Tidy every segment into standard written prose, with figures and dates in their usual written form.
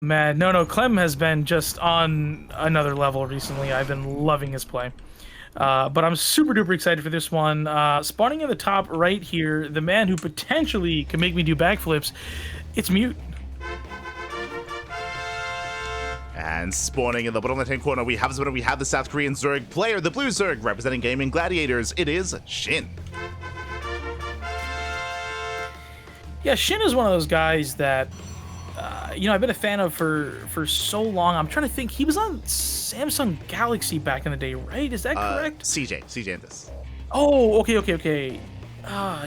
Man, no, Clem has been just on another level recently. I've been loving his play. But I'm super duper excited for this one. Spawning in the top right here, the man who potentially can make me do backflips, it's Mute. And spawning in the bottom left-hand corner, we have the South Korean Zerg player, the blue Zerg, representing Gaming Gladiators. It is SHIN. Yeah, SHIN is one of those guys that, I've been a fan of for so long. I'm trying to think. He was on Samsung Galaxy back in the day, right? Is that correct? CJ and this. Oh, okay.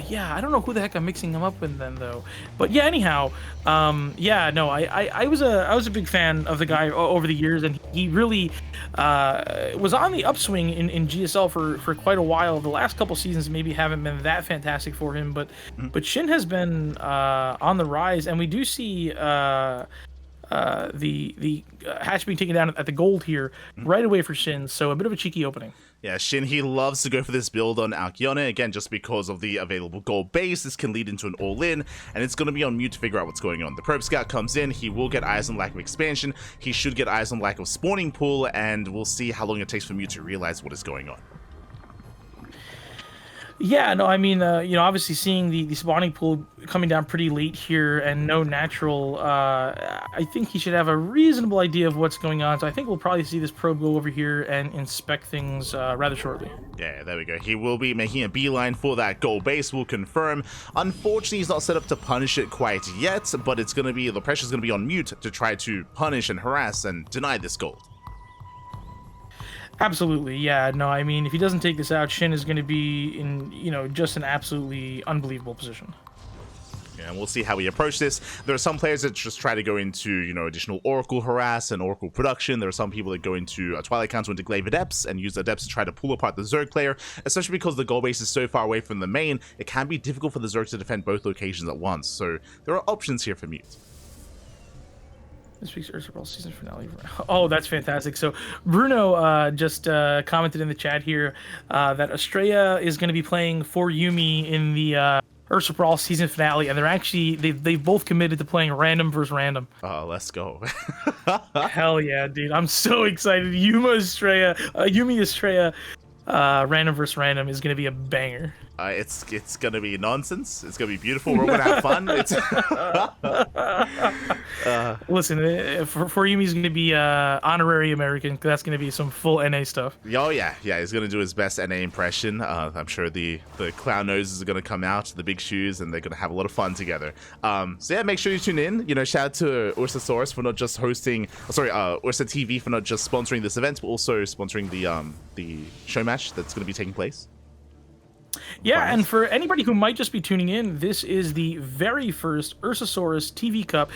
Yeah, I don't know who the heck I'm mixing him up with then, though. But yeah, anyhow, I was a big fan of the guy over the years, and he really was on the upswing in GSL for quite a while. The last couple seasons maybe haven't been that fantastic for him, but SHIN has been on the rise, and we do see the hatch being taken down at the gold here right away for SHIN. So a bit of a cheeky opening. Yeah, SHIN, he loves to go for this build on Alkyone, again, just because of the available gold base. This can lead into an all-in, and it's going to be on Mute to figure out what's going on. The Probe Scout comes in, he will get eyes on lack of expansion, he should get eyes on lack of spawning pool, and we'll see how long it takes for Mute to realize what is going on. Yeah, no, I mean, obviously seeing the spawning pool coming down pretty late here and no natural, I think he should have a reasonable idea of what's going on. So I think we'll probably see this probe go over here and inspect things rather shortly. Yeah, there we go. He will be making a beeline for that gold base, we'll confirm. Unfortunately, he's not set up to punish it quite yet, but it's going to be, the pressure's going to be on Mute to try to punish and harass and deny this gold. Absolutely, yeah. No, I mean, if he doesn't take this out, SHIN is going to be in, just an absolutely unbelievable position. Yeah, and we'll see how we approach this. There are some players that just try to go into, additional Oracle harass and Oracle production. There are some people that go into a Twilight Council into Glaive Adepts and use Adepts to try to pull apart the Zerg player, especially because the goal base is so far away from the main. It can be difficult for the Zerg to defend both locations at once, so there are options here for Mute. This week's Ursasaurus season finale. Oh, that's fantastic. So Bruno just commented in the chat here that Estrella is going to be playing for Yumi in the Ursasaurus season finale, and they've both committed to playing random versus random. Let's go. Hell yeah, dude. I'm so excited. Yumi Estrella random versus random is going to be a banger. It's going to be nonsense. It's going to be beautiful. We're going to have fun. Listen, for Yumi, he's going to be honorary American. That's going to be some full NA stuff. Oh, yeah. He's going to do his best NA impression. I'm sure the clown noses are going to come out, the big shoes, and they're going to have a lot of fun together. So yeah, make sure you tune in. Shout out to Ursasaurus for not just hosting, Ursa TV for not just sponsoring this event, but also sponsoring the show match that's going to be taking place. Yeah, and for anybody who might just be tuning in, this is the very first Ursasaurus TV Cup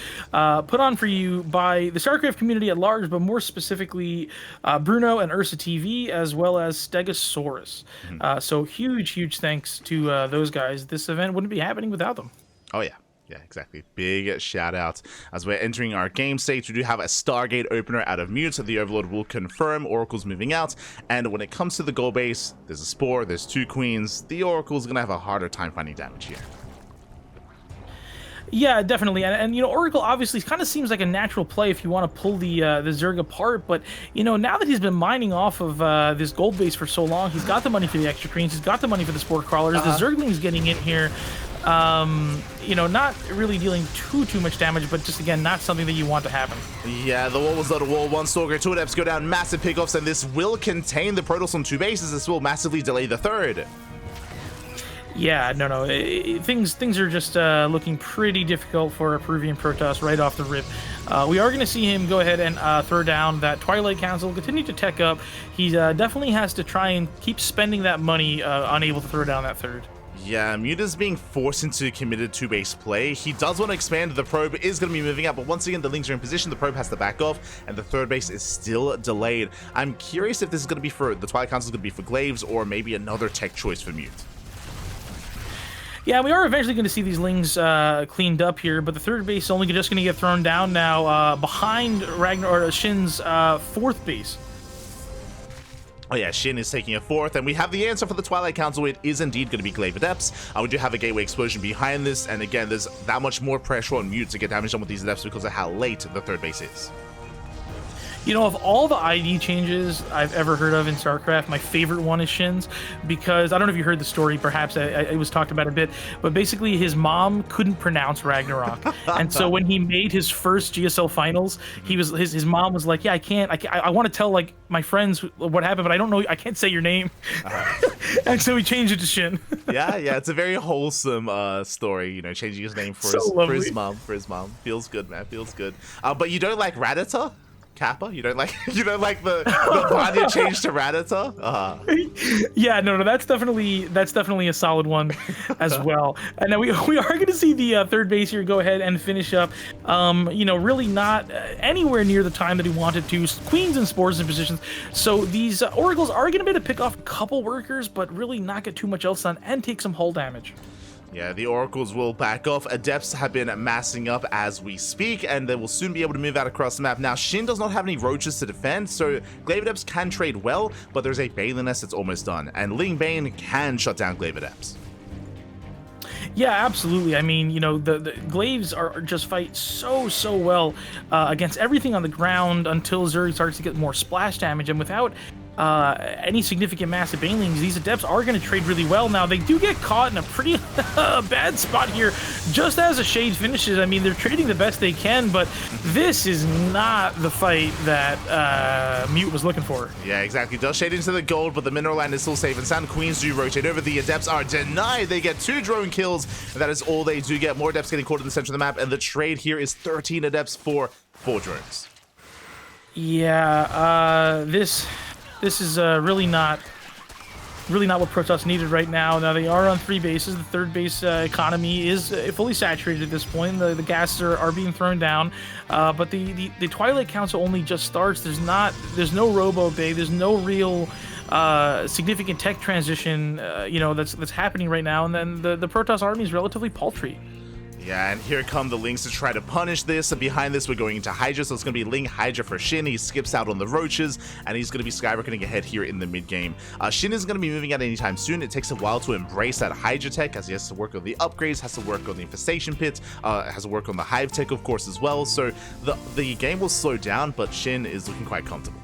put on for you by the StarCraft community at large, but more specifically Bruno and Ursa TV, as well as Stegosaurus. So huge thanks to those guys. This event wouldn't be happening without them. Oh, yeah. Yeah, exactly. Big shout out. As we're entering our game stage, we do have a Stargate opener out of Mute. The Overlord will confirm Oracle's moving out. And when it comes to the goal base, there's a Spore, there's 2 Queens. The Oracle's going to have a harder time finding damage here. Yeah, definitely, and Oracle obviously kind of seems like a natural play if you want to pull the Zerg apart. But now that he's been mining off of this gold base for so long, he's got the money for the extra Queens, he's got the money for the Spore Crawlers. The Zerglings getting in here, not really dealing too much damage, but just again, not something that you want to happen. Yeah, the wall was not a wall. 1 Stalker, 2 Adepts go down, massive pickoffs, and this will contain the Protoss on 2 bases. This will massively delay the 3rd. Yeah, no. Things are just looking pretty difficult for a Peruvian Protoss right off the rip. We are going to see him go ahead and throw down that Twilight Council, continue to tech up. He definitely has to try and keep spending that money, unable to throw down that 3rd. Yeah, Mute is being forced into committed 2-base play. He does want to expand. The probe is going to be moving out, but once again, the Lings are in position. The probe has to back off, and the 3rd base is still delayed. I'm curious if this is going to be for the Twilight Council, is going to be for Glaives, or maybe another tech choice for Mute. Yeah, we are eventually going to see these Lings cleaned up here, but the 3rd base is only just going to get thrown down now behind SHIN's 4th base. Oh yeah, Shin is taking a fourth, and we have the answer for the Twilight Council. It is indeed going to be Glaive Adepts. We do have a Gateway Explosion behind this, and again, there's that much more pressure on Mute to get damage done with these Adepts because of how late the third base is. You know, of all the ID changes I've ever heard of in StarCraft, my favorite one is Shin's, because I don't know if you heard the story, perhaps it was talked about a bit, but basically his mom couldn't pronounce Ragnarok. And so when he made his first GSL finals, his mom was like, yeah, I want to tell like my friends what happened, but I don't know, I can't say your name. And so he changed it to Shin. Yeah, it's a very wholesome story, you know, changing his name for, So his mom. Feels good, man, feels good. But you don't like Radata? Kappa? You don't like the Vanya change to Radata? Yeah, no, that's definitely a solid one as well. And now we are going to see the third base here go ahead and finish up. You know, really not anywhere near the time that he wanted to. Queens and Spores in positions. So these Oracles are going to be able to pick off a couple workers, but really not get too much else done and take some hull damage. Yeah, the Oracles will back off. Adepts have been massing up as we speak, and they will soon be able to move out across the map. Now, Shin does not have any roaches to defend, so Glaive Adepts can trade well, but there's a Bane nest that's almost done, and Ling Bane can shut down Glaive Adepts. Yeah, absolutely. I mean, you know, the Glaives are just fight so well against everything on the ground until Zerg starts to get more splash damage, and without any significant massive banelings, these Adepts are going to trade really well. Now, they do get caught in a pretty bad spot here just as a Shade finishes. I mean, they're trading the best they can, but this is not the fight that Mute was looking for. Yeah, exactly. Does Shade into the gold, but the Mineral Land is still safe, and Sand Queens do rotate over. The Adepts are denied. They get 2 drone kills, and that is all they do get. More Adepts getting caught in the center of the map, and the trade here is 13 Adepts for 4 drones. Yeah, this is really not what Protoss needed right now. Now they are on 3 bases. The third base economy is fully saturated at this point. The gases are being thrown down, but the Twilight Council only just starts. There's no Robo Bay. There's no real significant tech transition, you know, that's happening right now. And then the Protoss army is relatively paltry. Yeah, and here come the Lings to try to punish this. And behind this, we're going into Hydra, so it's going to be Ling Hydra for Shin. He skips out on the Roaches, and he's going to be skyrocketing ahead here in the mid-game. Shin isn't going to be moving out anytime soon. It takes a while to embrace that Hydra tech, as he has to work on the upgrades, has to work on the Infestation Pit, has to work on the Hive tech, of course, as well. So the game will slow down, but Shin is looking quite comfortable.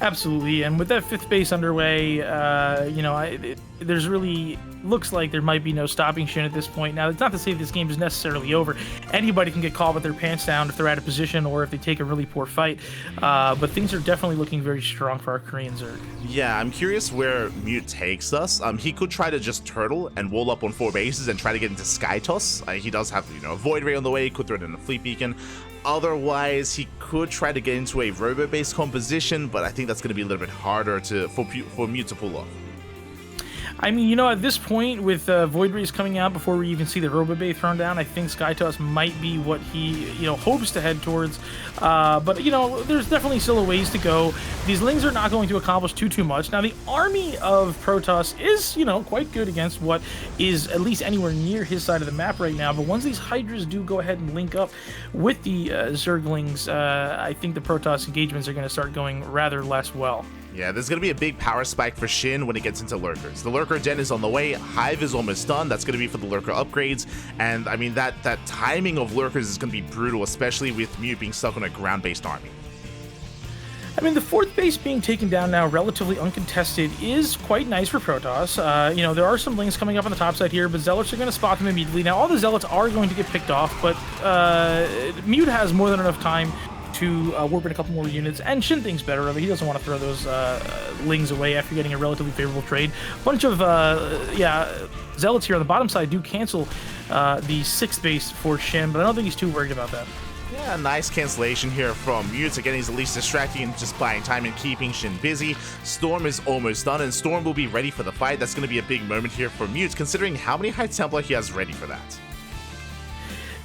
Absolutely, and with that 5th base underway, you know, there's really looks like there might be no stopping Shin at this point. Now, it's not to say this game is necessarily over. Anybody can get caught with their pants down if they're out of position or if they take a really poor fight, but things are definitely looking very strong for our Korean Zerg. Yeah, I'm curious where Mute takes us. He could try to just turtle and wall up on 4 bases and try to get into Sky Toss. He does have, you know, a Void Ray on the way. He could throw it in a Fleet Beacon. Otherwise, he could try to get into a Robo-based composition, but I think that's going to be a little bit harder for Mute to pull off. I mean, you know, at this point, with Void Rays coming out before we even see the Robo Bay thrown down, I think Sky Toss might be what he, you know, hopes to head towards. But, you know, there's definitely still a ways to go. These Lings are not going to accomplish too much. Now, the army of Protoss is, you know, quite good against what is at least anywhere near his side of the map right now. But once these Hydras do go ahead and link up with the Zerglings, I think the Protoss engagements are going to start going rather less well. Yeah, there's going to be a big power spike for Shin when it gets into Lurkers. The Lurker Den is on the way. Hive is almost done. That's going to be for the Lurker upgrades. And, I mean, that timing of Lurkers is going to be brutal, especially with Mute being stuck on a ground-based army. I mean, the 4th base being taken down now, relatively uncontested, is quite nice for Protoss. You know, there are some Lings coming up on the top side here, but Zealots are going to spot them immediately. Now, all the Zealots are going to get picked off, but Mute has more than enough time to warp in a couple more units, and Shin thinks better of it. He doesn't want to throw those Lings away after getting a relatively favorable trade. Bunch of, Zealots here on the bottom side do cancel the 6th base for Shin, but I don't think he's too worried about that. Yeah, nice cancellation here from Mute. Again, he's at least distracting and just buying time and keeping Shin busy. Storm is almost done, and Storm will be ready for the fight. That's going to be a big moment here for Mute, considering how many High Templar he has ready for that.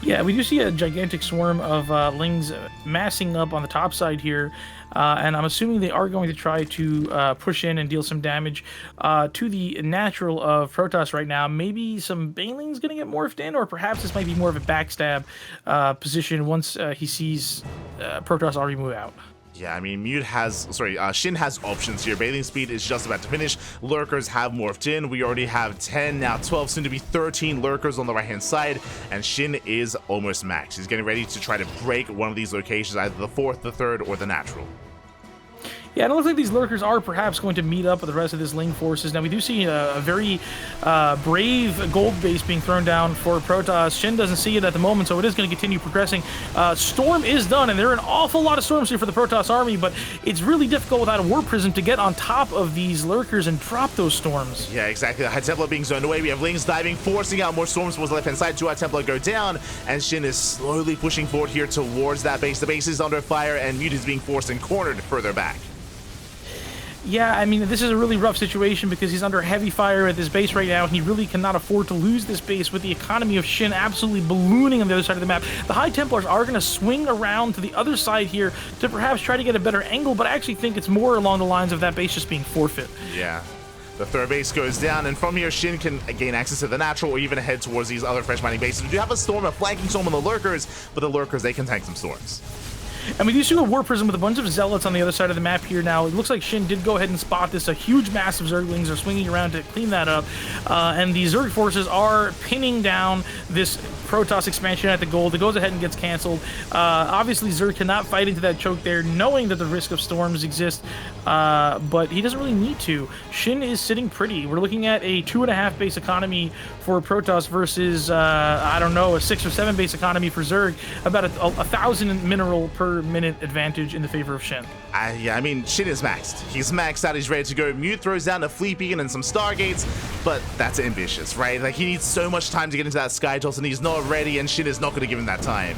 Yeah, we do see a gigantic swarm of Lings massing up on the top side here, and I'm assuming they are going to try to push in and deal some damage to the natural of Protoss right now. Maybe some Banelings going to get morphed in, or perhaps this might be more of a backstab position once he sees Protoss already move out. Yeah, I mean, SHIN has options here. Bathing speed is just about to finish. Lurkers have morphed in. We already have 10, now 12, soon to be 13 lurkers on the right-hand side, and SHIN is almost maxed. He's getting ready to try to break one of these locations, either the fourth, the third, or the natural. Yeah, it looks like these lurkers are perhaps going to meet up with the rest of this Ling forces. Now, we do see a very brave gold base being thrown down for Protoss. SHIN doesn't see it at the moment, so it is going to continue progressing. Storm is done, and there are an awful lot of storms here for the Protoss army, but it's really difficult without a War Prism to get on top of these lurkers and drop those storms. Yeah, exactly. The High Templar being zoned away. We have Lings diving, forcing out more storms towards the left-hand side. 2 High Templar go down, and SHIN is slowly pushing forward here towards that base. The base is under fire, and Mute is being forced and cornered further back. Yeah, I mean, this is a really rough situation because he's under heavy fire at this base right now, and he really cannot afford to lose this base with the economy of SHIN absolutely ballooning on the other side of the map. The High Templars are going to swing around to the other side here to perhaps try to get a better angle, but I actually think it's more along the lines of that base just being forfeit. Yeah. The third base goes down, and from here, SHIN can gain access to the natural or even head towards these other fresh mining bases. We do have a storm, a flanking storm on the lurkers, but the lurkers, they can tank some storms. And we do see a War Prism with a bunch of Zealots on the other side of the map here now. It looks like SHIN did go ahead and spot this. A huge mass of Zerglings are swinging around to clean that up. And the Zerg forces are pinning down this Protoss expansion at the gold. It goes ahead and gets canceled. Obviously, Zerg cannot fight into that choke there, knowing that the risk of storms exist. But he doesn't really need to. SHIN is sitting pretty. We're looking at a 2.5 base economy for Protoss versus, I don't know, a 6 or 7 base economy for Zerg. About a 1,000 mineral per minute advantage in the favor of SHIN. Yeah, I mean, SHIN is maxed. He's maxed out, he's ready to go. Mute throws down a Fleet Beacon and some Stargates, but that's ambitious, right? Like, he needs so much time to get into that Sky Toss, and he's not ready, and SHIN is not going to give him that time.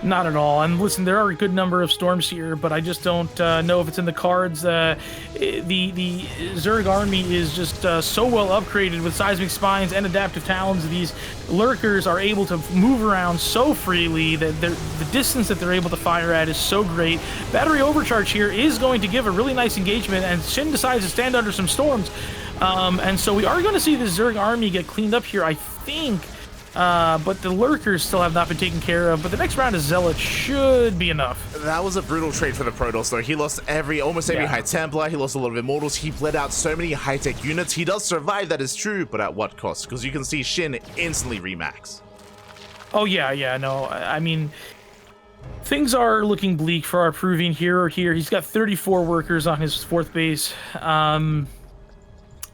Not at all. And listen, there are a good number of storms here, but I just don't know if it's in the cards. The Zerg army is just so well upgraded with seismic spines and adaptive talons. These lurkers are able to move around so freely that the distance that they're able to fire at is so great. Battery overcharge here is going to give a really nice engagement, and SHIN decides to stand under some storms. And so we are going to see the Zerg army get cleaned up here, I think. But the lurkers still have not been taken care of, but the next round of Zealots should be enough. That was a brutal trade for the Protoss, though. He lost almost every High Templar, he lost a lot of Immortals, he bled out so many high-tech units. He does survive, that is true, but at what cost? Because you can see SHIN instantly remax. Oh yeah, no, I mean, things are looking bleak for our Proving Hero here. He's got 34 workers on his 4th base.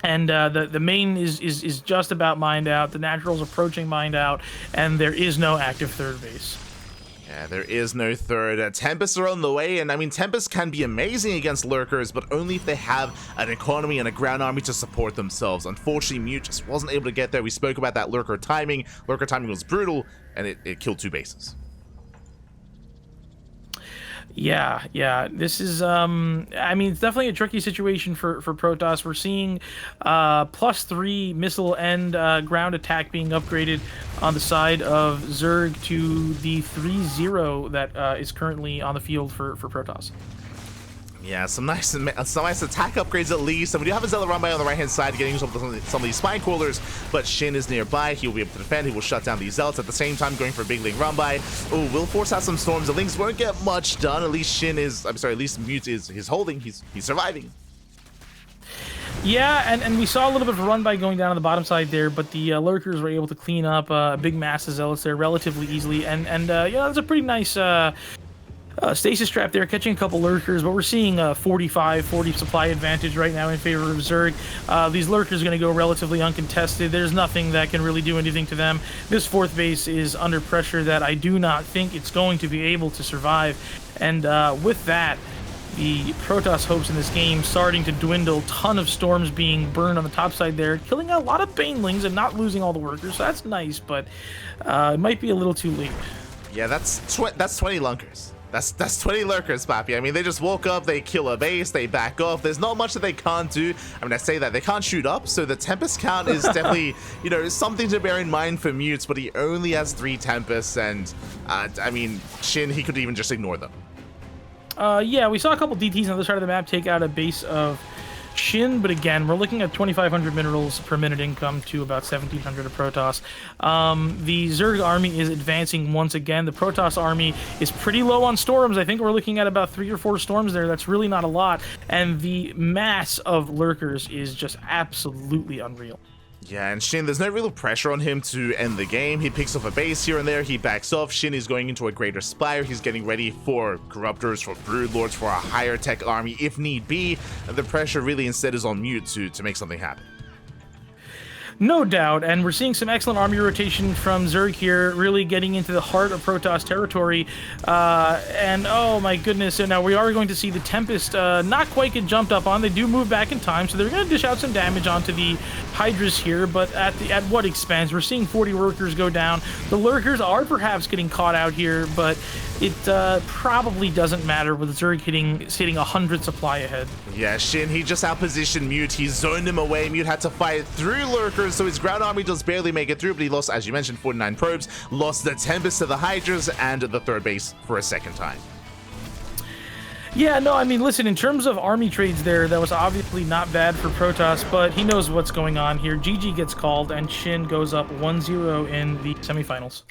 And the main is just about mined out. The natural's approaching mined out, and there is no active 3rd base. Yeah, there is no 3rd. Tempests are on the way, and I mean, Tempests can be amazing against lurkers, but only if they have an economy and a ground army to support themselves. Unfortunately, Mute just wasn't able to get there. We spoke about that lurker timing. Lurker timing was brutal, and it killed 2 bases. Yeah. This is, I mean, it's definitely a tricky situation for Protoss. We're seeing +3 missile and ground attack being upgraded on the side of Zerg to the 3-0 that is currently on the field for Protoss. Yeah, some nice attack upgrades at least. And we do have a Zealot run by on the right-hand side getting some of these spine crawlers, but SHIN is nearby. He will be able to defend. He will shut down these Zealots at the same time, going for a big Ling run by. Oh, will force out some storms. The Lings won't get much done. At least at least Mute is holding. He's surviving. Yeah, and we saw a little bit of a run by going down on the bottom side there, but the lurkers were able to clean up a big mass of Zealots there relatively easily, and yeah, that's a pretty nice stasis trap there, catching a couple lurkers, but we're seeing a 45-40 supply advantage right now in favor of Zerg. These lurkers are going to go relatively uncontested. There's nothing that can really do anything to them. This 4th base is under pressure that I do not think it's going to be able to survive. And with that, the Protoss hopes in this game starting to dwindle. Ton of storms being burned on the top side there, killing a lot of Banelings and not losing all the workers. So that's nice, but it might be a little too late. Yeah, that's 20 lunkers. That's 20 lurkers, Papi. I mean, they just woke up, they kill a base, they back off. There's not much that they can't do. I mean, I say that they can't shoot up, so the Tempest count is definitely, something to bear in mind for Mutes, but he only has 3 Tempests, and I mean, SHIN, he could even just ignore them. Yeah, we saw a couple DTs on the other side of the map take out a base of SHIN, but again, we're looking at 2,500 minerals per minute income to about 1,700 of Protoss. The Zerg army is advancing once again. The Protoss army is pretty low on storms. I think we're looking at about 3 or 4 storms there. That's really not a lot. And the mass of lurkers is just absolutely unreal. Yeah, and Shin, there's no real pressure on him to end the game. He picks off a base here and there, he backs off. Shin is going into a greater spire. He's getting ready for Corruptors, for Broodlords, for a higher tech army if need be. And the pressure really instead is on Mute to make something happen. No doubt, and we're seeing some excellent army rotation from Zerg here, really getting into the heart of Protoss territory. And oh my goodness, so now we are going to see the Tempest not quite get jumped up on. They do move back in time, so they're going to dish out some damage onto the Hydras here, but at what expense? We're seeing 40 workers go down. The Lurkers are perhaps getting caught out here, but it probably doesn't matter with Zerg hitting 100 supply ahead. Yeah, Shin, he just outpositioned Mute. He zoned him away. Mute had to fight through Lurkers, so his ground army just barely make it through, but he lost, as you mentioned, 49 probes, lost the Tempest to the Hydras, and the third base for a second time. Yeah, no, I mean, listen, in terms of army trades there, that was obviously not bad for Protoss, but he knows what's going on here. GG gets called, and Shin goes up 1-0 in the semifinals.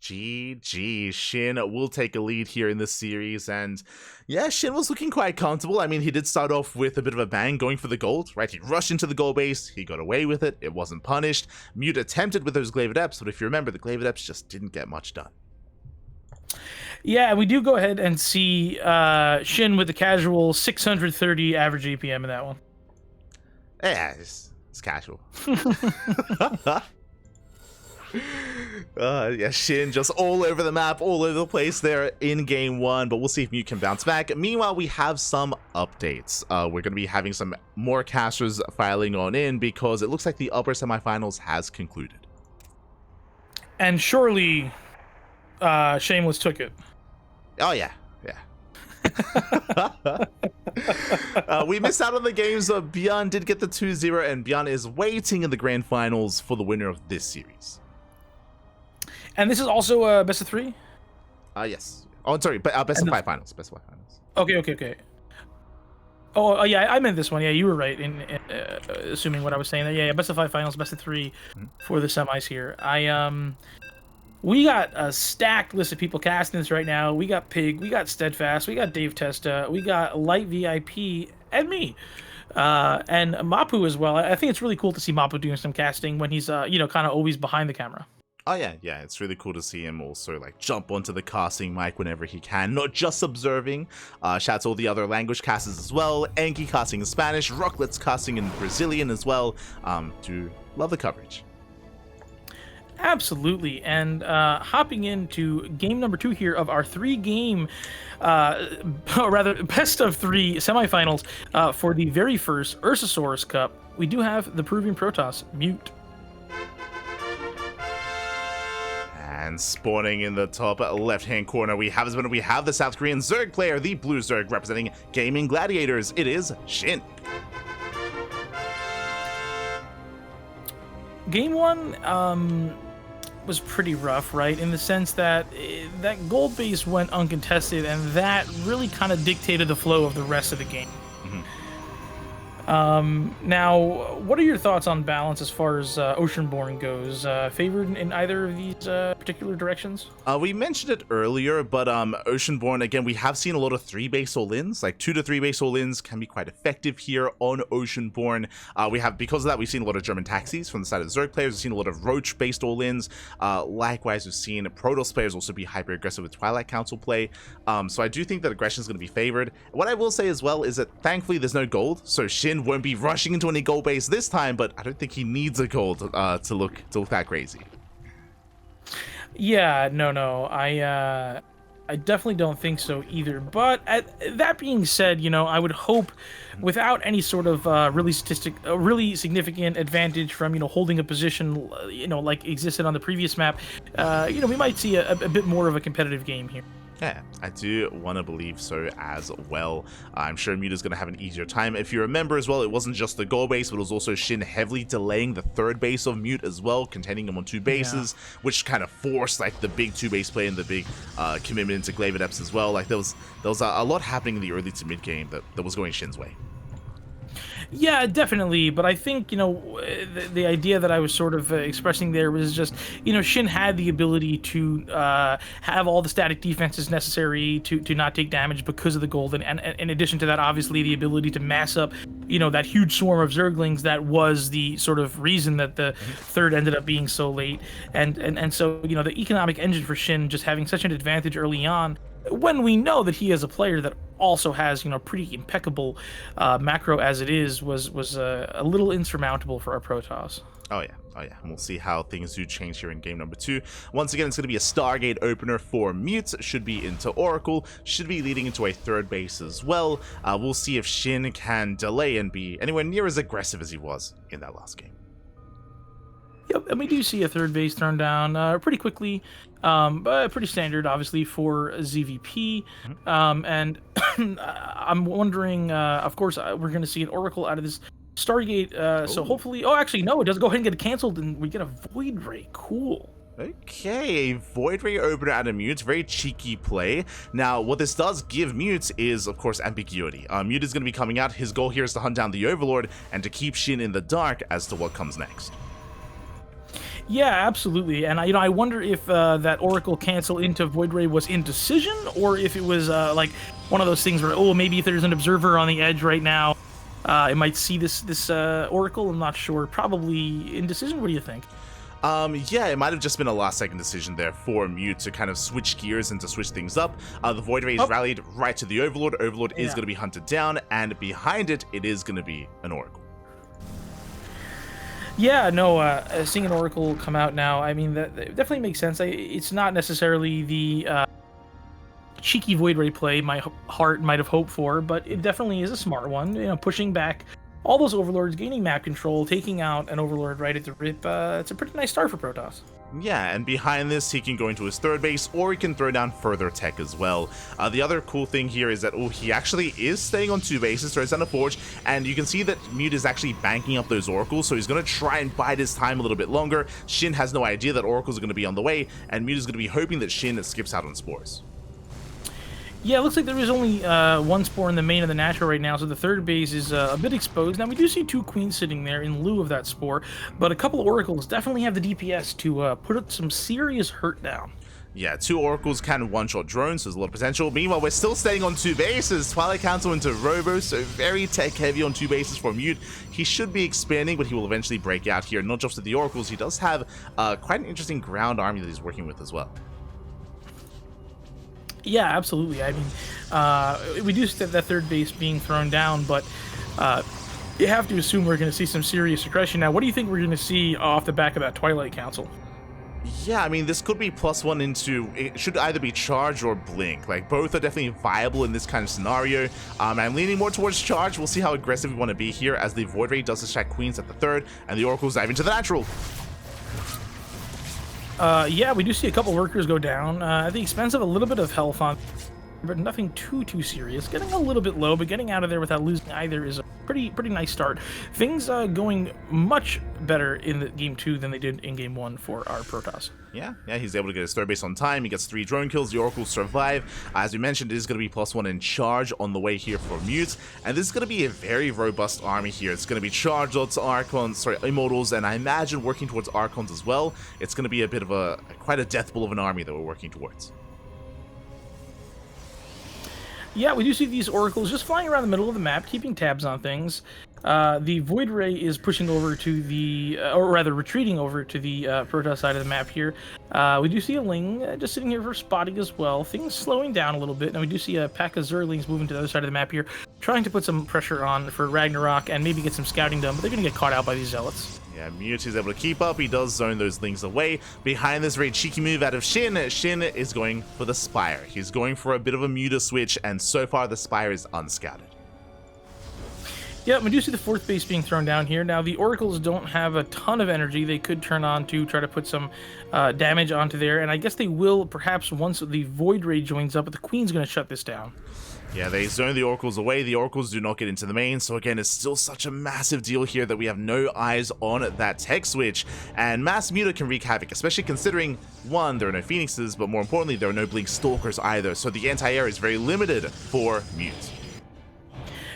GG. Shin will take a lead here in this series, and yeah, Shin was looking quite comfortable. I mean, he did start off with a bit of a bang going for the gold, right? He rushed into the gold base, he got away with it, it wasn't punished. Mute attempted with those Glaive Adepts, but if you remember, the Glaive Adepts just didn't get much done. Yeah, we do go ahead and see Shin with the casual 630 average APM in that one. Yeah, it's casual. Yeah, Shin just all over the map, all over the place there in game 1, but we'll see if Mute can bounce back. Meanwhile, we have some updates. We're going to be having some more casters filing on in because it looks like the upper semifinals has concluded. And surely Shameless took it. Oh, yeah. We missed out on the games, but Bjorn did get the 2-0, and Bjorn is waiting in the grand finals for the winner of this series. And this is also a best of 3? Yes. Oh, sorry, but best of 5 finals. Best of 5 finals. Okay. Oh, yeah, I meant this one. Yeah, you were right in assuming what I was saying there. Yeah, best of 5 finals, best of 3 for the semis here. We got a stacked list of people casting this right now. We got Pig, we got Steadfast, we got Dave Testa, we got Light VIP, and me. And Mapu as well. I think it's really cool to see Mapu doing some casting when he's, kind of always behind the camera. Oh, yeah, it's really cool to see him also, jump onto the casting mic whenever he can, not just observing. Shout out to all the other language casters as well. Enki casting in Spanish, Rocklets casting in Brazilian as well. To love the coverage. Absolutely, and hopping into game number 2 here of our 3-game, or rather best of 3 semifinals for the very first Ursasaurus Cup, we do have the Peruvian Protoss, Mute. And spawning in the top left-hand corner, we have the South Korean Zerg player, the Blue Zerg representing Gaming Gladiators. It is Shin. Game 1 was pretty rough, right? In the sense that that gold base went uncontested, and that really kind of dictated the flow of the rest of the game. Now, what are your thoughts on balance as far as Oceanborn goes? Favored in either of these particular directions? We mentioned it earlier, but Oceanborn, again, we have seen a lot of 3-base all-ins. 2 to 3-base all-ins can be quite effective here on Oceanborn. Because of that, we've seen a lot of German taxis from the side of the Zerg players. We've seen a lot of Roach-based all-ins. Likewise, we've seen Protoss players also be hyper-aggressive with Twilight Council play. So I do think that aggression is going to be favored. What I will say as well is that thankfully there's no gold, so Shin won't be rushing into any gold base this time, but I don't think he needs a gold to look that crazy. Yeah, no, I definitely don't think so either. But that being said, I would hope, without any sort of really significant advantage from holding a position, like existed on the previous map, we might see a bit more of a competitive game here. Yeah, I do want to believe so as well. I'm sure Mute is going to have an easier time. If you remember as well, it wasn't just the goal base, but it was also Shin heavily delaying the third base of Mute as well, containing him on 2 bases, which kind of forced the big 2-base play and the big commitment into Glaive Adepts as well. There was a lot happening in the early to mid game that was going Shin's way. Yeah, definitely. But I think, the idea that I was sort of expressing there was just, Shin had the ability to have all the static defenses necessary to not take damage because of the gold. And in addition to that, obviously, the ability to mass up, that huge swarm of Zerglings that was the sort of reason that the third ended up being so late. And so, the economic engine for Shin just having such an advantage early on, when we know that he is a player that also has pretty impeccable macro as it is, was a little insurmountable for our Protoss. Oh yeah, oh yeah. And we'll see how things do change here in game number 2. Once again, it's going to be a Stargate opener for Mute. Should be into Oracle. Should be leading into a third base as well. We'll see if Shin can delay and be anywhere near as aggressive as he was in that last game. Yep, and we do see a third base thrown down pretty quickly, but pretty standard, obviously, for ZvP. And I'm wondering, of course, we're going to see an Oracle out of this Stargate, so hopefully... Oh, actually, no, it does go ahead and get canceled, and we get a Void Ray. Cool. Okay, a Void Ray opener out of Mute, very cheeky play. Now, what this does give Mute is, of course, ambiguity. Mute is going to be coming out. His goal here is to hunt down the Overlord and to keep Shin in the dark as to what comes next. Yeah, absolutely. And I wonder if that Oracle cancel into Void Ray was indecision, or if it was like one of those things where, maybe if there's an observer on the edge right now, it might see this Oracle. I'm not sure. Probably indecision. What do you think? Yeah, it might have just been a last-second decision there for Mute to kind of switch gears and to switch things up. The Void Ray is rallied right to the Overlord. Overlord is going to be hunted down, and behind it, it is going to be an Oracle. Yeah, no, seeing an Oracle come out now, I mean, that definitely makes sense. It's not necessarily the cheeky Void Ray play my heart might have hoped for, but it definitely is a smart one. Pushing back all those Overlords, gaining map control, taking out an Overlord right at the rip. It's a pretty nice start for Protoss. Yeah, and behind this, he can go into his third base, or he can throw down further tech as well. The other cool thing here is that, he actually is staying on 2 bases, throws down a Forge, and you can see that Mute is actually banking up those Oracles, so he's going to try and bide his time a little bit longer. Shin has no idea that Oracles are going to be on the way, and Mute is going to be hoping that Shin skips out on Spores. Yeah, it looks like there is only one Spore in the main of the natural right now, so the third base is a bit exposed. Now, we do see 2 Queens sitting there in lieu of that Spore, but a couple of Oracles definitely have the DPS to put some serious hurt down. Yeah, 2 Oracles can one-shot drones, so there's a lot of potential. Meanwhile, we're still staying on 2 bases. Twilight Council into Robo, so very tech-heavy on 2 bases for Mute. He should be expanding, but he will eventually break out here. Not just with the Oracles, he does have quite an interesting ground army that he's working with as well. Yeah, absolutely. I mean, we do see that third base being thrown down, but you have to assume we're going to see some serious aggression. Now, what do you think we're going to see off the back of that Twilight Council? Yeah, I mean, this could be +1 into... It should either be Charge or Blink. Like, both are definitely viable in this kind of scenario. I'm leaning more towards Charge. We'll see how aggressive we want to be here as the Void Ray does distract Queens at the third, and the Oracles dive into the natural. Yeah, we do see a couple workers go down at the expense of a little bit of health on, but nothing too serious. Getting a little bit low, but getting out of there without losing either is a pretty nice start. Things going much better in the game 2 than they did in game 1 for our Protoss. Yeah, he's able to get his third base on time. He gets 3 drone kills. The Oracles survive. As we mentioned, it is going to be +1 in Charge on the way here for Mute, and this is going to be a very robust army here. It's going to be Charge, lots of Archons, Immortals, and I imagine working towards Archons as well. It's going to be a bit of quite a death blow of an army that we're working towards. Yeah, we do see these Oracles just flying around the middle of the map, keeping tabs on things. The Void Ray is pushing over to the, or rather retreating over to the Protoss side of the map here. We do see a Ling just sitting here for spotting as well. Things slowing down a little bit. And we do see a pack of Zerglings moving to the other side of the map here, trying to put some pressure on for Ragnarok and maybe get some scouting done, but they're going to get caught out by these Zealots. Yeah, Mute is able to keep up. He does zone those Lings away. Behind this very cheeky move out of Shin, Shin is going for the Spire. He's going for a bit of a Muta switch, and so far the Spire is unscouted. Yeah, we do see the 4th base being thrown down here. Now, the Oracles don't have a ton of energy. They could turn on to try to put some damage onto there, and I guess they will perhaps once the Void Ray joins up, but the Queen's going to shut this down. Yeah, they zone the Oracles away. The Oracles do not get into the main, so again, it's still such a massive deal here that we have no eyes on that tech switch, and Mass Muta can wreak havoc, especially considering, 1, there are no Phoenixes, but more importantly, there are no Blink Stalkers either, so the anti-air is very limited for Mute.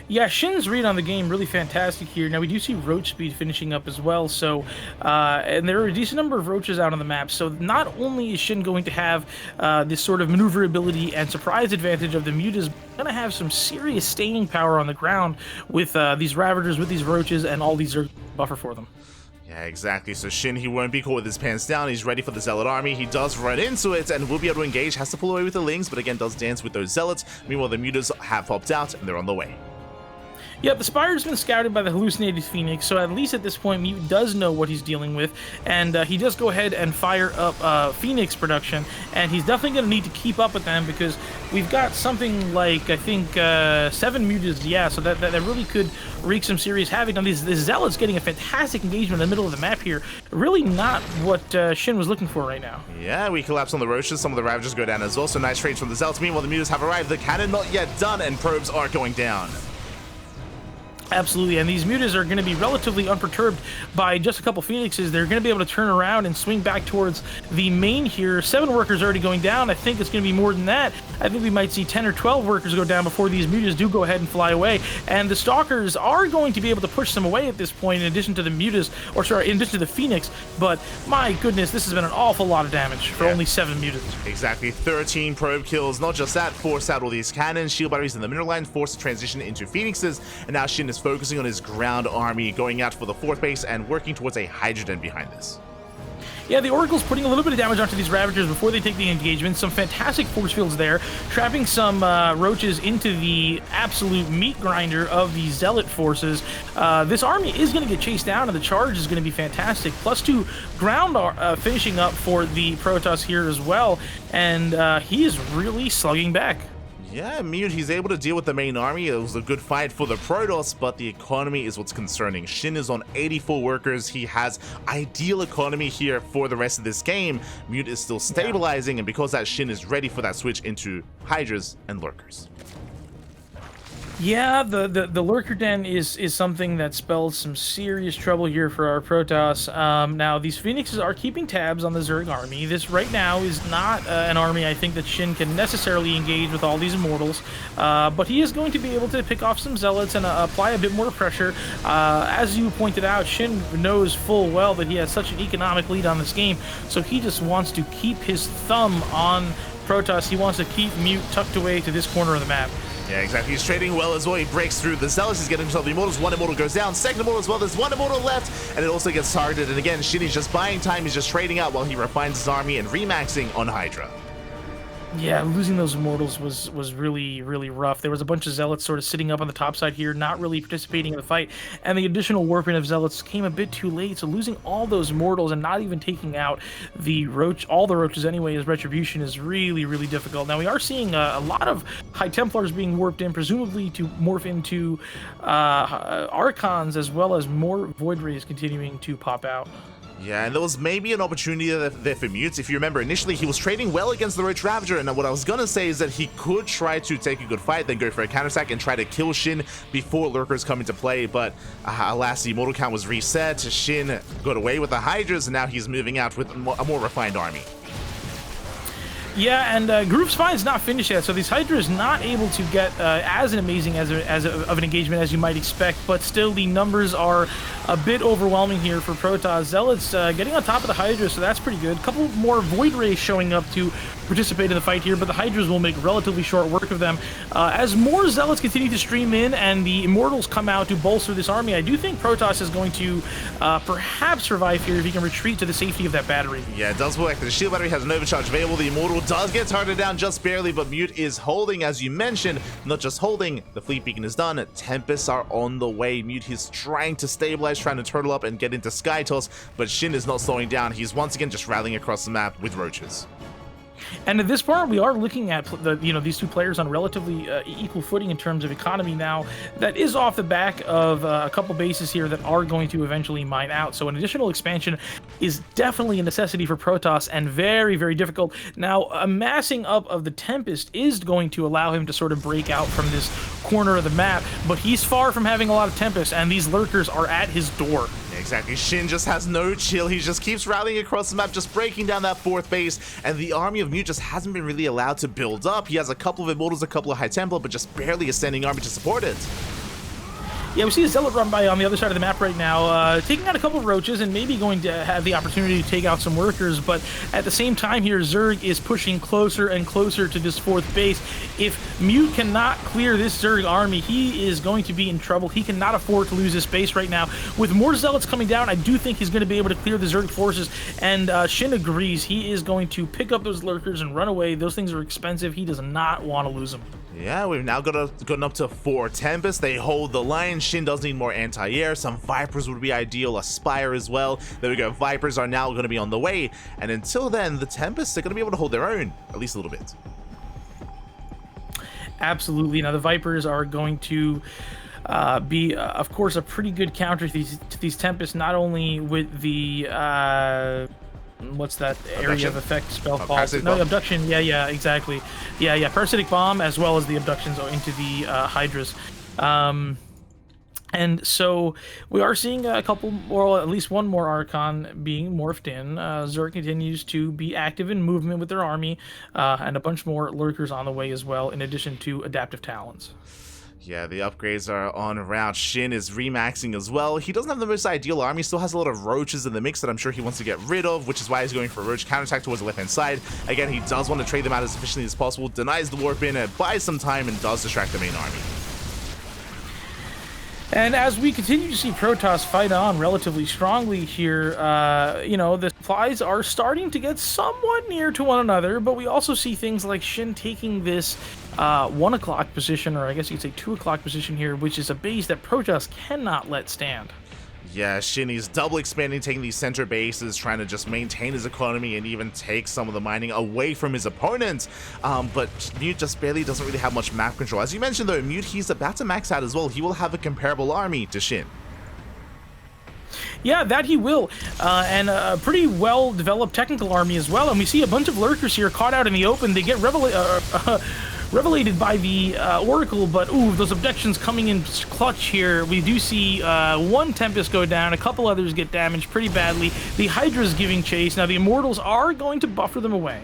Yeah, Shin's read on the game really fantastic here. Now we do see roach speed finishing up as well, so and there are a decent number of roaches out on the map. So not only is Shin going to have this sort of maneuverability and surprise advantage of the mutas, going to have some serious staying power on the ground with these Ravagers, with these roaches, and all these Zerg buffer for them. Yeah, exactly. So Shin, he won't be caught with his pants down. He's ready for the Zealot army. He does run into it and will be able to engage. Has to pull away with the Lings, but again, does dance with those Zealots. Meanwhile, the mutas have popped out and they're on the way. Yeah, the Spire's been scouted by the hallucinated Phoenix, so at least at this point, Mute does know what he's dealing with, and he does go ahead and fire up Phoenix production, and he's definitely going to need to keep up with them, because we've got something like, I think, 7 mutas, yeah, so that really could wreak some serious havoc. Now, this Zealot's getting a fantastic engagement in the middle of the map here, really not what Shin was looking for right now. Yeah, we collapse on the Roaches, some of the Ravagers go down as well, so nice trades from the Zealots. Meanwhile, the mutas have arrived, the cannon not yet done, and probes are going down. Absolutely, and these mutas are going to be relatively unperturbed by just a couple Phoenixes. They're going to be able to turn around and swing back towards the main here. 7 workers already going down. I think it's going to be more than that. I think we might see 10 or 12 workers go down before these mutas do go ahead and fly away. And the Stalkers are going to be able to push them away at this point, in addition to the mutas, or sorry, in addition to the Phoenix. But my goodness, this has been an awful lot of damage for only 7 mutas. Exactly, 13 probe kills. Not just that, forced out all these cannons, shield batteries in the middle line, forced to transition into Phoenixes, and now Shin is focusing on his ground army, going out for the 4th base and working towards a Hydra Den behind this. Yeah, the Oracle's putting a little bit of damage onto these Ravagers before they take the engagement. Some fantastic force fields there, trapping some roaches into the absolute meat grinder of the Zealot forces. This army is going to get chased down, and the charge is going to be fantastic. +2 ground finishing up for the Protoss here as well, and he is really slugging back. Yeah, Mute, he's able to deal with the main army. It was a good fight for the Protoss, but the economy is what's concerning. Shin is on 84 workers. He has ideal economy here for the rest of this game. Mute is still stabilizing, and because that, Shin is ready for that switch into Hydras and Lurkers. Yeah, the Lurker Den is something that spells some serious trouble here for our Protoss. Now, these Phoenixes are keeping tabs on the Zerg army. This right now is not an army I think that Shin can necessarily engage with all these Immortals, but he is going to be able to pick off some Zealots and apply a bit more pressure. As you pointed out, Shin knows full well that he has such an economic lead on this game, so he just wants to keep his thumb on Protoss. He wants to keep Mute tucked away to this corner of the map. Yeah, exactly. He's trading well as well. He breaks through the Zealots. He's getting himself the Immortals. 1 Immortal goes down. 2nd Immortal as well. There's 1 Immortal left, and it also gets targeted. And again, Shin is just buying time. He's just trading out while he refines his army and remaxing on Hydra. Yeah, losing those Immortals was really, really rough. There was a bunch of Zealots sort of sitting up on the top side here, not really participating in the fight, and the additional warping of Zealots came a bit too late, so losing all those Immortals and not even taking out the all the Roaches anyway as retribution is really, really difficult. Now, we are seeing a lot of High Templars being warped in, presumably to morph into Archons, as well as more Void Rays continuing to pop out. Yeah, and there was maybe an opportunity there for Mute. If you remember, initially he was trading well against the Roach Ravager, and what I was gonna say is that he could try to take a good fight, then go for a counterattack and try to kill Shin before Lurkers come into play, but alas, the Immortal count was reset. Shin got away with the Hydras, and now he's moving out with a more refined army. Yeah, and Groove Spine's not finished yet, so these Hydras not able to get as amazing of an engagement as you might expect, but still the numbers are a bit overwhelming here for Protoss. Zealots getting on top of the Hydras, so that's pretty good. A couple more Void Rays showing up to participate in the fight here, but the Hydras will make relatively short work of them. As more Zealots continue to stream in and the Immortals come out to bolster this army, I do think Protoss is going to perhaps survive here if he can retreat to the safety of that battery. Yeah, it does work. The shield battery has an overcharge available. The Immortal does get targeted down just barely, but Mute is holding, as you mentioned. Not just holding, the Fleet Beacon is done. Tempests are on the way. Mute is trying to stabilize, trying to turtle up and get into Sky Toss, but Shin is not slowing down. He's once again just rallying across the map with Roaches. And at this part, we are looking at these two players on relatively equal footing in terms of economy now. That is off the back of a couple bases here that are going to eventually mine out. So an additional expansion is definitely a necessity for Protoss and very, very difficult. Now, amassing up of the Tempest is going to allow him to sort of break out from this corner of the map, but he's far from having a lot of Tempest, and these Lurkers are at his door. Exactly. Shin just has no chill. He just keeps rallying across the map, just breaking down that 4th base, and the army of Mute just hasn't been really allowed to build up. He has a couple of Immortals, a couple of High Templar, but just barely a standing army to support it. Yeah, we see a Zealot run by on the other side of the map right now, taking out a couple of roaches and maybe going to have the opportunity to take out some workers, but at the same time here, Zerg is pushing closer and closer to this 4th base. If Mute cannot clear this Zerg army, he is going to be in trouble. He cannot afford to lose this base right now. With more Zealots coming down, I do think he's going to be able to clear the Zerg forces, and SHIN agrees. He is going to pick up those lurkers and run away. Those things are expensive. He does not want to lose them. Yeah, we've now gotten up to 4 Tempests. They hold the line. SHIN does need more anti-air. Some Vipers would be ideal. A Spire as well. There we go. Vipers are now going to be on the way. And until then, the Tempests are going to be able to hold their own, at least a little bit. Absolutely. Now, the Vipers are going to be, of course, a pretty good counter to these Tempests, not only with the... what's that area of effect spell called? No, abduction. Yeah, exactly. Yeah, parasitic bomb, as well as the abductions into the Hydras. And so we are seeing a couple more, at least one more Archon being morphed in. Zerg continues to be active in movement with their army, and a bunch more lurkers on the way as well, in addition to adaptive talons. Yeah, the upgrades are on route. SHIN is remaxing as well. He doesn't have the most ideal army, still has a lot of roaches in the mix that I'm sure he wants to get rid of, which is why he's going for a roach counterattack towards the left-hand side. Again, he does want to trade them out as efficiently as possible, denies the warp in, buys some time, and does distract the main army. And as we continue to see Protoss fight on relatively strongly here, you know, the supplies are starting to get somewhat near to one another, but we also see things like SHIN taking this 1 o'clock position, or I guess you could say 2 o'clock position here, which is a base that Protoss cannot let stand. Yeah, SHIN is double expanding, taking these center bases, trying to just maintain his economy and even take some of the mining away from his opponents. But Mute just barely doesn't really have much map control. As you mentioned though, Mute, he's about to max out as well. He will have a comparable army to SHIN. Yeah, that he will, and a pretty well-developed technical army as well. And we see a bunch of lurkers here caught out in the open. They get revelated by the Oracle, but ooh, those abductions coming in clutch here. We do see one Tempest go down, a couple others get damaged pretty badly. The Hydra's giving chase. Now the Immortals are going to buffer them away.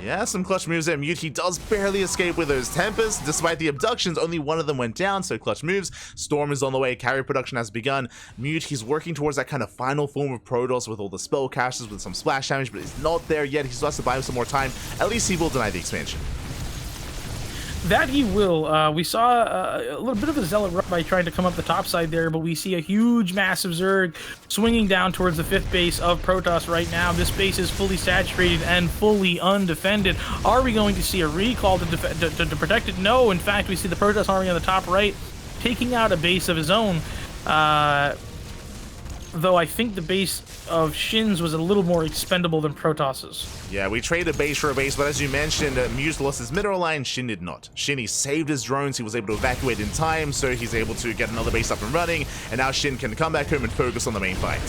Yeah, some clutch moves there. Mute, he does barely escape with those Tempests. Despite the abductions, only one of them went down, so clutch moves. Storm is on the way. Carrier production has begun. Mute, he's working towards that kind of final form of Protoss with all the spell caches, with some splash damage, but he's not there yet. He still has to buy him some more time. At least he will deny the expansion. That he will. We saw a little bit of a Zealot run by trying to come up the top side there, but we see a huge, massive Zerg swinging down towards the 5th base of Protoss right now. This base is fully saturated and fully undefended. Are we going to see a recall to protect it? No. In fact, we see the Protoss army on the top right taking out a base of his own. Though I think the base of SHIN's was a little more expendable than Protoss's. Yeah, we traded base for a base, but as you mentioned, Muse lost his mineral line, SHIN did not. SHIN, he saved his drones, he was able to evacuate in time, so he's able to get another base up and running, and now SHIN can come back home and focus on the main fight.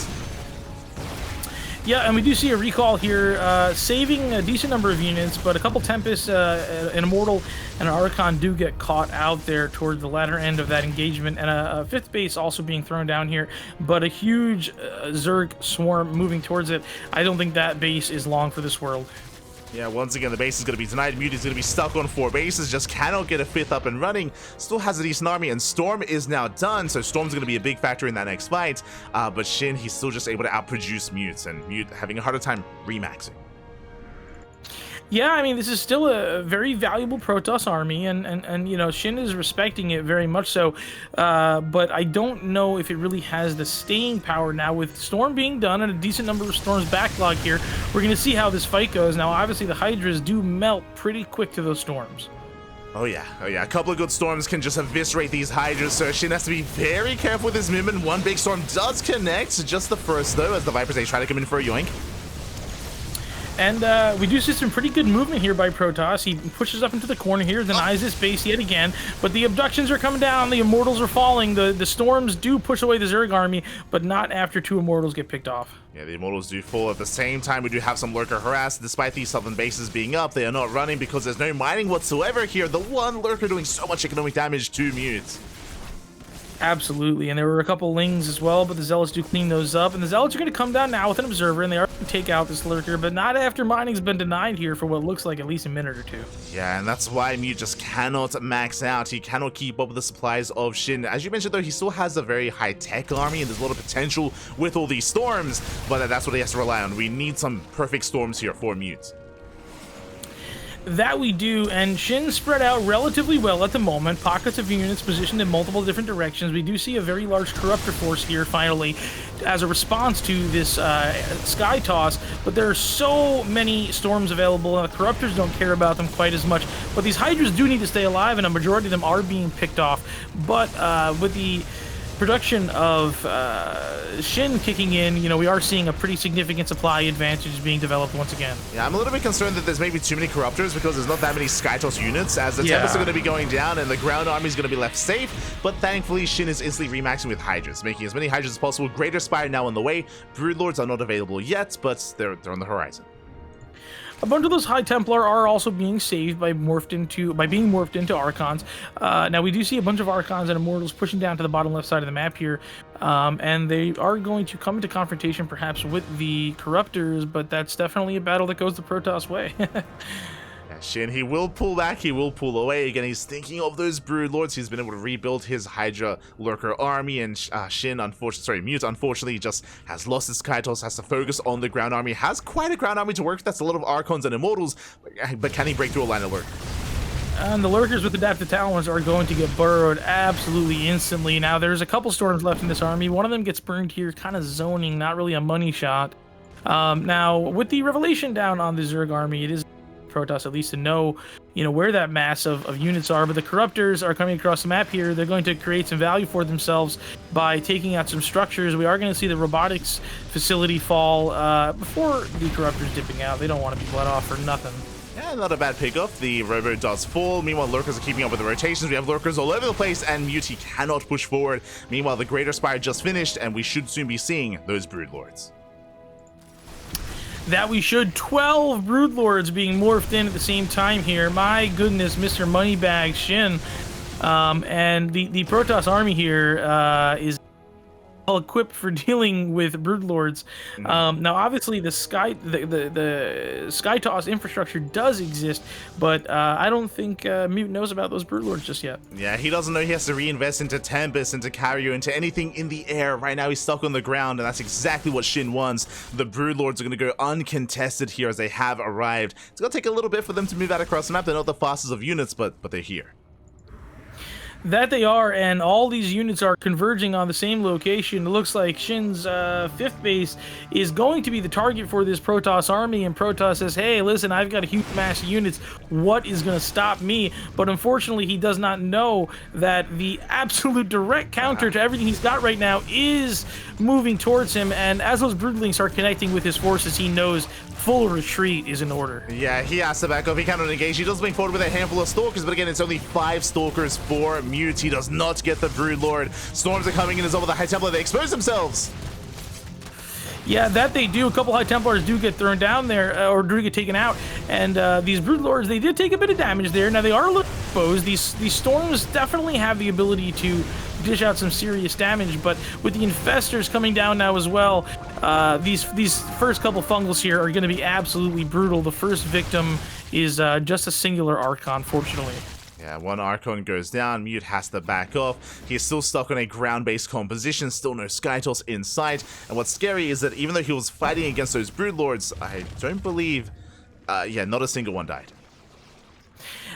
Yeah, and we do see a recall here, saving a decent number of units, but a couple Tempests, an Immortal, and an Archon do get caught out there toward the latter end of that engagement, and a 5th base also being thrown down here, but a huge Zerg swarm moving towards it. I don't think that base is long for this world. Yeah, once again, the base is going to be denied. Mute is going to be stuck on 4 bases, just cannot get a 5th up and running. Still has a decent army, and Storm is now done, so Storm's going to be a big factor in that next fight. But SHIN, he's still just able to outproduce Mute, and Mute having a harder time remaxing. Yeah, I mean, this is still a very valuable Protoss army, and you know, SHIN is respecting it very much so, but I don't know if it really has the staying power now. With Storm being done and a decent number of Storms backlog here, we're going to see how this fight goes. Now, obviously, the Hydras do melt pretty quick to those Storms. Oh yeah, a couple of good Storms can just eviscerate these Hydras, so SHIN has to be very careful with his movement. One big Storm does connect, just the first though, as the Vipers, they try to come in for a yoink. And we do see some pretty good movement here by Protoss. He pushes up into the corner here, denies his base yet again, but the abductions are coming down, the Immortals are falling, the Storms do push away the Zerg army, but not after 2 Immortals get picked off. Yeah, the Immortals do fall. At the same time, we do have some Lurker harass. Despite these southern bases being up, they are not running because there's no mining whatsoever here. The one Lurker doing so much economic damage to Mute. Absolutely, and there were a couple lings as well, but the Zealots do clean those up, and the Zealots are going to come down now with an Observer, and they are going to take out this Lurker, but not after mining's been denied here for what looks like at least a minute or two. Yeah, and that's why Mute just cannot max out. He cannot keep up with the supplies of SHIN. As you mentioned, though, he still has a very high-tech army, and there's a lot of potential with all these storms, but that's what he has to rely on. We need some perfect storms here for Mute. That we do, and SHIN spread out relatively well at the moment. Pockets of units positioned in multiple different directions. We do see a very large Corruptor force here, finally, as a response to this Sky Toss, but there are so many storms available, and the Corruptors don't care about them quite as much. But these Hydras do need to stay alive, and a majority of them are being picked off. But with the production of SHIN kicking in, you know, we are seeing a pretty significant supply advantage being developed once again. Yeah, I'm a little bit concerned that there's maybe too many Corruptors because there's not that many Skytoss units, as the Tempests are going to be going down and the ground army is going to be left safe, but thankfully SHIN is instantly remaxing with Hydras, making as many Hydras as possible. Greater Spire now on the way. Broodlords are not available yet, but they're on the horizon. A bunch of those High Templar are also being saved by being morphed into Archons. Now we do see a bunch of Archons and Immortals pushing down to the bottom left side of the map here, and they are going to come into confrontation perhaps with the Corruptors, but that's definitely a battle that goes the Protoss way. SHIN, he will pull back, he will pull away. Again, he's thinking of those Broodlords. He's been able to rebuild his Hydra Lurker army, and Mute, unfortunately, just has lost his Skytoss, has to focus on the ground army. Has quite a ground army to work with. That's a lot of Archons and Immortals, but can he break through a line of Lurker? And the Lurkers with Adaptive Talons are going to get burrowed absolutely instantly. Now, there's a couple Storms left in this army. One of them gets burned here, kind of zoning, not really a money shot. Now, with the Revelation down on the Zerg army, it is Protoss at least to know, you know, where that mass of units are, but the Corruptors are coming across the map here. They're going to create some value for themselves by taking out some structures. We are going to see the robotics facility fall before the Corruptors dipping out. They don't want to be bled off for nothing. Yeah, not a bad pickup. The Robo does fall. Meanwhile, Lurkers are keeping up with the rotations. We have Lurkers all over the place, and Mute cannot push forward. Meanwhile, the Greater Spire just finished, and we should soon be seeing those Broodlords. That we should. 12 Broodlords being morphed in at the same time here. My goodness, Mr. Moneybag SHIN. And the Protoss army here is well equipped for dealing with Broodlords. Now, obviously, the Sky Toss infrastructure does exist, but I don't think Mute knows about those Broodlords just yet. Yeah, he doesn't know he has to reinvest into Tempest, into Carrier, into anything in the air. Right now, he's stuck on the ground, and that's exactly what SHIN wants. The Broodlords are going to go uncontested here as they have arrived. It's going to take a little bit for them to move out across the map. They're not the fastest of units, but they're here. That they are, and all these units are converging on the same location. It looks like SHIN's 5th base is going to be the target for this Protoss army, and Protoss says, hey, listen, I've got a huge mass of units. What is going to stop me? But unfortunately, he does not know that the absolute direct counter to everything he's got right now is moving towards him, and as those Broodlings are connecting with his forces, he knows full retreat is in order. Yeah, he has to back up. He cannot engage. He does bring forward with a handful of Stalkers, but again, it's only 5 Stalkers for Mute. He does not get the Broodlord. Storms are coming in as well with the High Templar. They expose themselves. Yeah, that they do. A couple High Templars do get thrown down there, or do get taken out. And these Broodlords, they did take a bit of damage there. Now, they are a little exposed. These Storms definitely have the ability to dish out some serious damage, but with the Infestors coming down now as well, these first couple Fungals here are going to be absolutely brutal. The first victim is just a singular Archon, fortunately. Yeah, one Archon goes down, Mute has to back off. He's still stuck on a ground-based composition, still no Skytoss in sight. And what's scary is that even though he was fighting against those Broodlords, I don't believe, not a single one died.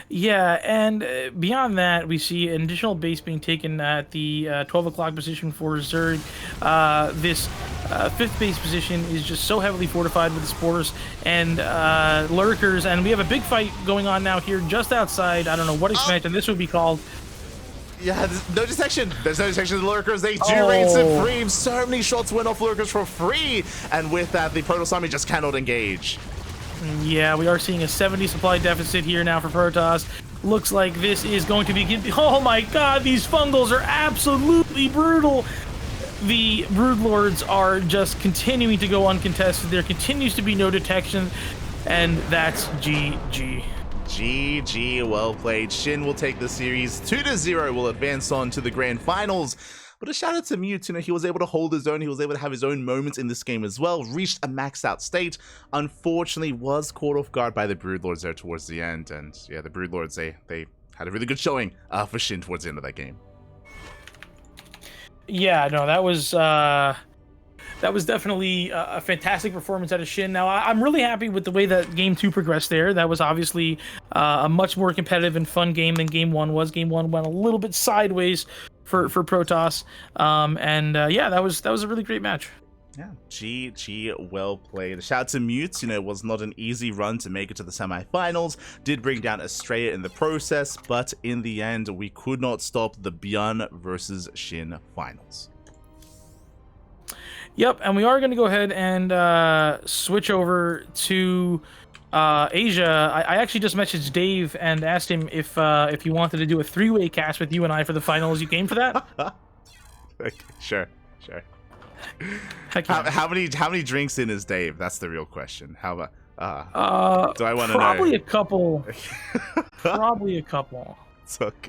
Yeah, and beyond that, we see an additional base being taken at the 12 o'clock position for Zerg. This 5th base position is just so heavily fortified with the Spores and Lurkers, and we have a big fight going on now here just outside. I don't know what expansion this would be called. Yeah, there's no detection. There's no detection of the Lurkers. They do reign supreme. So many shots went off Lurkers for free, and with that, the Protoss army just cannot engage. Yeah, we are seeing a 70 supply deficit here now for Protoss. Looks like this is going to be... Oh my god, these Fungals are absolutely brutal! The Broodlords are just continuing to go uncontested. There continues to be no detection, and that's GG. GG, well played. Shin will take the series 2-0, will advance on to the grand finals. But a shout out to Mute, he was able to hold his own, he was able to have his own moments in this game as well, reached a maxed out state, unfortunately was caught off guard by the Broodlords there towards the end, and yeah, the Broodlords, they had a really good showing for Shin towards the end of that game. Yeah, no, that was definitely a fantastic performance out of Shin. Now, I'm really happy with the way that Game 2 progressed there. That was obviously a much more competitive and fun game than Game 1 was. Game 1 went a little bit sideways for Protoss. Yeah, that was a really great match. Yeah, GG, well played. Shout out to Mute, it was not an easy run to make it to the semifinals. Did bring down Estrella in the process, but in the end, we could not stop the Bjorn versus Shin finals. Yep, and we are going to go ahead and switch over to Asia. I actually just messaged Dave and asked him if he wanted to do a three-way cast with you and I for the finals. You game for that? Okay, sure. Heck yeah. How many drinks in is Dave? That's the real question. How about? Do I want to know? Probably a couple. Probably a couple. It's okay.